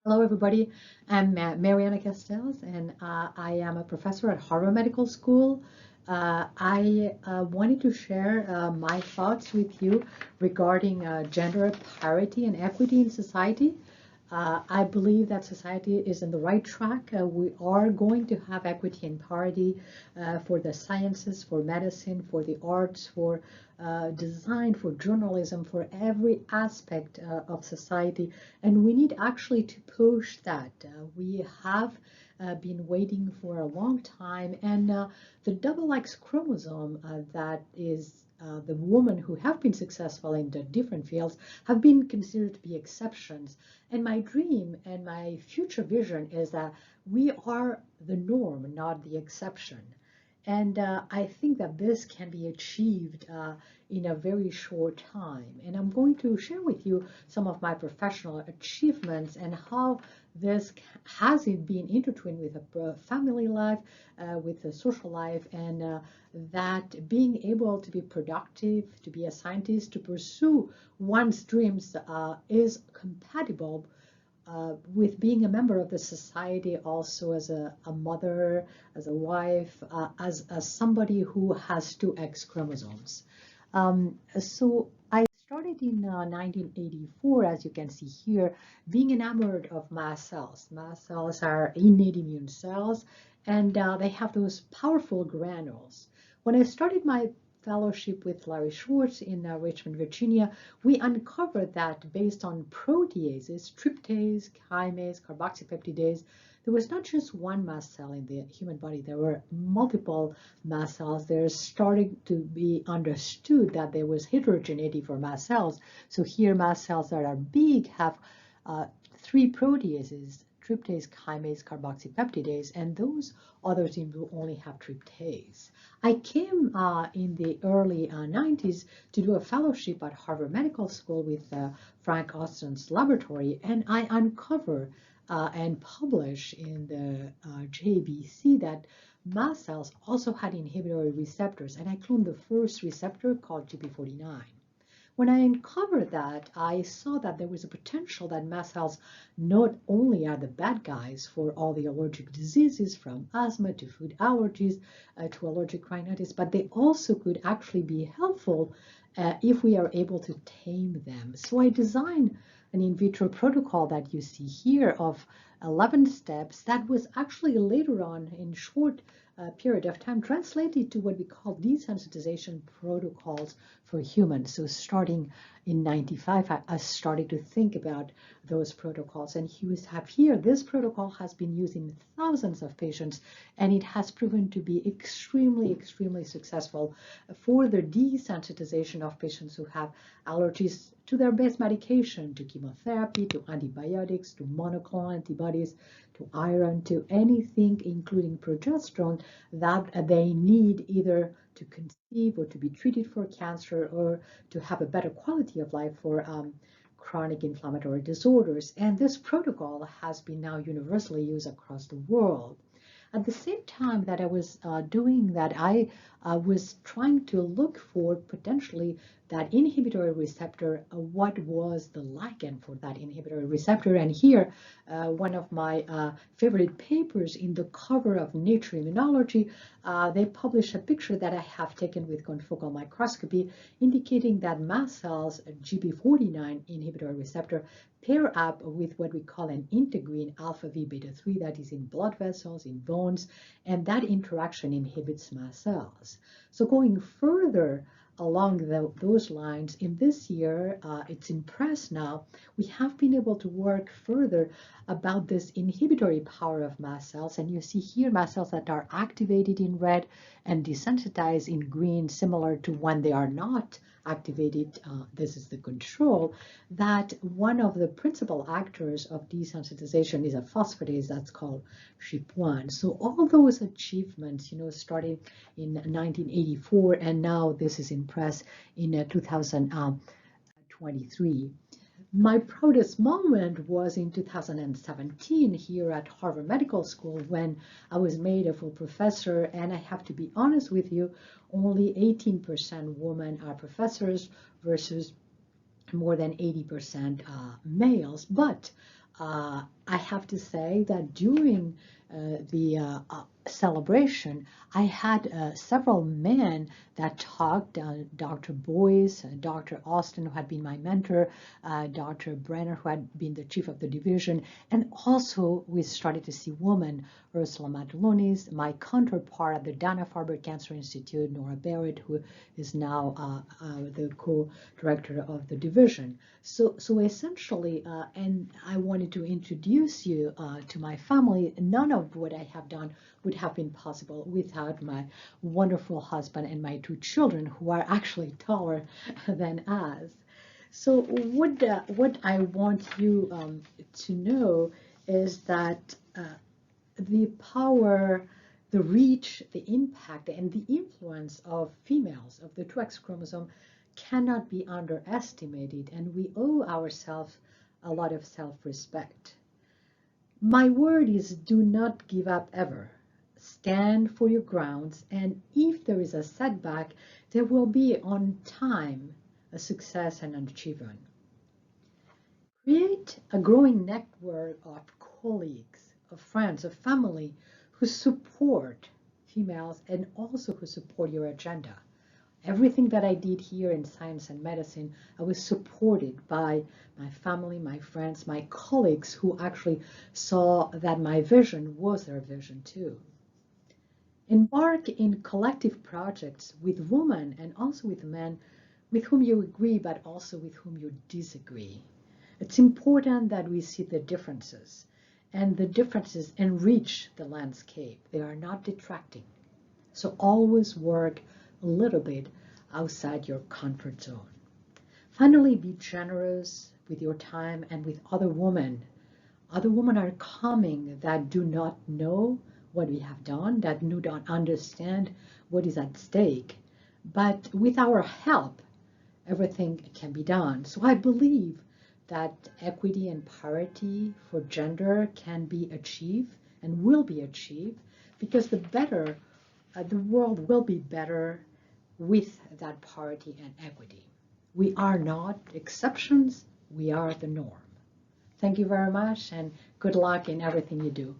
Hello, everybody. I'm Mariana Castells, and I am a professor at Harvard Medical School. I wanted to share my thoughts with you regarding gender parity and equity in society. I believe that society is in the right track. We are going to have equity and parity for the sciences, for medicine, for the arts, for design, for journalism, for every aspect of society. And we need actually to push that. We have been waiting for a long time, and the double X chromosome that is the women who have been successful in the different fields have been considered to be exceptions. And my dream and my future vision is that we are the norm, not the exception. And I think that this can be achieved in a very short time. And I'm going to share with you some of my professional achievements and how this has it been intertwined with a family life, with a social life, and that being able to be productive, to be a scientist, to pursue one's dreams is compatible with being a member of the society, also as a mother, as a wife, as somebody who has two X chromosomes. So I started in 1984, as you can see here, being enamored of mast cells. Mast cells are innate immune cells, and they have those powerful granules. When I started my fellowship with Larry Schwartz in Richmond, Virginia, we uncovered that based on proteases, tryptase, chymase, carboxypeptidase, there was not just one mast cell in the human body, there were multiple mast cells. There's starting to be understood that there was heterogeneity for mast cells. So here, mast cells that are big have three proteases, tryptase, chymase, carboxypeptidase, and those others will only have tryptase. I came in the early 90s to do a fellowship at Harvard Medical School with Frank Austin's laboratory, and I uncover and publish in the JBC that mast cells also had inhibitory receptors, and I cloned the first receptor called GB49. When I uncovered that, I saw that there was a potential that mast cells not only are the bad guys for all the allergic diseases from asthma to food allergies to allergic rhinitis, but they also could actually be helpful if we are able to tame them. So I designed an in vitro protocol that you see here of 11 steps that was actually later on in short period of time translated to what we call desensitization protocols for humans. So starting in 95, I started to think about those protocols. And here, this protocol has been used in thousands of patients, and it has proven to be extremely, extremely successful for the desensitization of patients who have allergies to their base medication, to chemotherapy, to antibiotics, to monoclonal antibodies, to iron, to anything, including progesterone, that they need either to conceive or to be treated for cancer or to have a better quality of life for chronic inflammatory disorders. And this protocol has been now universally used across the world. At the same time that I was doing that, I was trying to look for potentially that inhibitory receptor, what was the ligand for that inhibitory receptor. And here, one of my favorite papers in the cover of Nature Immunology, they published a picture that I have taken with confocal microscopy indicating that mast cells GB49 inhibitory receptor pair up with what we call an integrin alpha V beta 3 that is in blood vessels, in bones, and that interaction inhibits mast cells. So going further along those lines, in this year, it's in press now, we have been able to work further about this inhibitory power of mast cells. And you see here mast cells that are activated in red and desensitized in green, similar to when they are not activated, this is the control, that one of the principal actors of desensitization is a phosphatase that's called SHIP1. So all those achievements, starting in 1984, and now this is in press in 2023. My proudest moment was in 2017 here at Harvard Medical School when I was made a full professor, and I have to be honest with you, only 18% women are professors versus more than 80% males, but I have to say that during the celebration, I had several men that talked, Dr. Boyce, Dr. Austin, who had been my mentor, Dr. Brenner, who had been the chief of the division, and also we started to see women, Ursula Matulonis, my counterpart at the Dana-Farber Cancer Institute, Nora Barrett, who is now the co-director of the division. So essentially, and I wanted to introduce you to my family. None of what I have done would have been possible without my wonderful husband and my two children, who are actually taller than us. So what I want you to know is that the power, the reach, the impact, and the influence of females, of the 2X chromosome, cannot be underestimated, and we owe ourselves a lot of self-respect. My word is, do not give up ever. Stand for your grounds, and if there is a setback, there will be on time a success and an achievement. Create a growing network of colleagues, of friends, of family who support females and also who support your agenda. Everything that I did here in science and medicine, I was supported by my family, my friends, my colleagues who actually saw that my vision was their vision too. Embark in collective projects with women and also with men with whom you agree but also with whom you disagree. It's important that we see the differences, and the differences enrich the landscape. They are not detracting. So always work a little bit outside your comfort zone. Finally, be generous with your time and with other women. Other women are coming that do not know what we have done, that do not understand what is at stake. But with our help, everything can be done. So I believe that equity and parity for gender can be achieved and will be achieved, because the better, the world will be better with that parity and equity. We are not exceptions, we are the norm. Thank you very much, and good luck in everything you do.